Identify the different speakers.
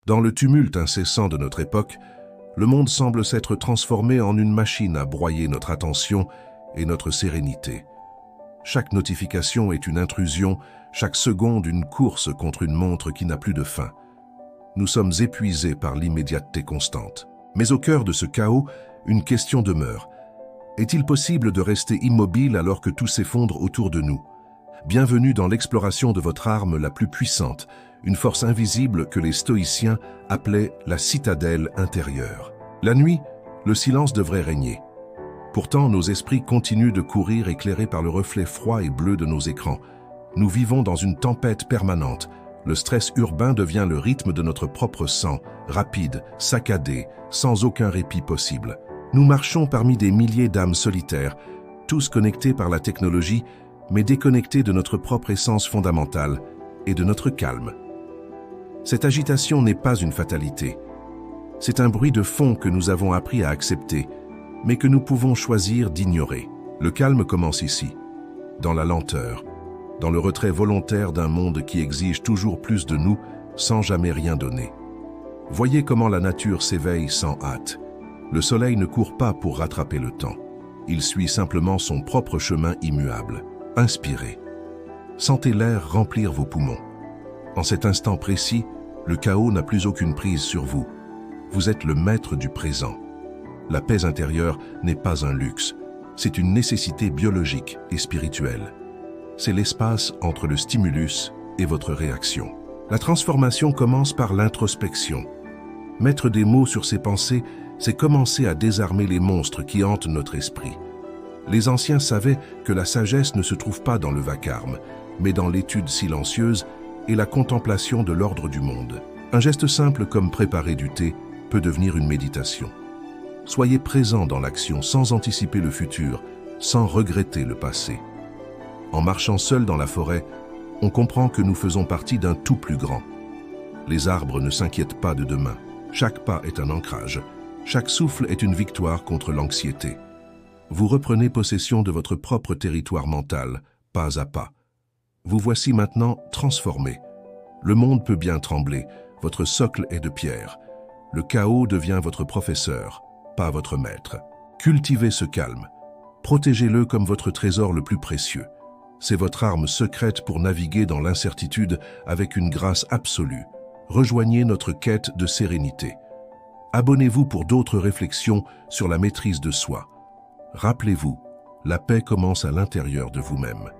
Speaker 1: Dans le tumulte incessant de notre époque, le monde semble s'être transformé en une machine à broyer notre attention et notre sérénité. Chaque notification est une intrusion, chaque seconde une course contre une montre qui n'a plus de fin. Nous sommes épuisés par l'immédiateté constante. Mais au cœur de ce chaos, une question demeure. Est-il possible de rester immobile alors que tout s'effondre autour de nous? Bienvenue dans l'exploration de votre arme la plus puissante, une force invisible que les stoïciens appelaient la citadelle intérieure. La nuit, le silence devrait régner. Pourtant, nos esprits continuent de courir éclairés par le reflet froid et bleu de nos écrans. Nous vivons dans une tempête permanente. Le stress urbain devient le rythme de notre propre sang, rapide, saccadé, sans aucun répit possible. Nous marchons parmi des milliers d'âmes solitaires, tous connectés par la technologie, mais déconnectés de notre propre essence fondamentale et de notre calme. Cette agitation n'est pas une fatalité. C'est un bruit de fond que nous avons appris à accepter, mais que nous pouvons choisir d'ignorer. Le calme commence ici, dans la lenteur, dans le retrait volontaire d'un monde qui exige toujours plus de nous sans jamais rien donner. Voyez comment la nature s'éveille sans hâte. Le soleil ne court pas pour rattraper le temps. Il suit simplement son propre chemin immuable. Inspirez. Sentez l'air remplir vos poumons. En cet instant précis, le chaos n'a plus aucune prise sur vous. Vous êtes le maître du présent. La paix intérieure n'est pas un luxe, c'est une nécessité biologique et spirituelle. C'est l'espace entre le stimulus et votre réaction. La transformation commence par l'introspection. Mettre des mots sur ses pensées, c'est commencer à désarmer les monstres qui hantent notre esprit. Les anciens savaient que la sagesse ne se trouve pas dans le vacarme, mais dans l'étude silencieuse et la contemplation de l'ordre du monde. Un geste simple comme préparer du thé peut devenir une méditation. Soyez présent dans l'action sans anticiper le futur, sans regretter le passé. En marchant seul dans la forêt, on comprend que nous faisons partie d'un tout plus grand. Les arbres ne s'inquiètent pas de demain. Chaque pas est un ancrage. Chaque souffle est une victoire contre l'anxiété. Vous reprenez possession de votre propre territoire mental, pas à pas. Vous voici maintenant transformé. Le monde peut bien trembler, votre socle est de pierre. Le chaos devient votre professeur, pas votre maître. Cultivez ce calme. Protégez-le comme votre trésor le plus précieux. C'est votre arme secrète pour naviguer dans l'incertitude avec une grâce absolue. Rejoignez notre quête de sérénité. Abonnez-vous pour d'autres réflexions sur la maîtrise de soi. Rappelez-vous, la paix commence à l'intérieur de vous-même.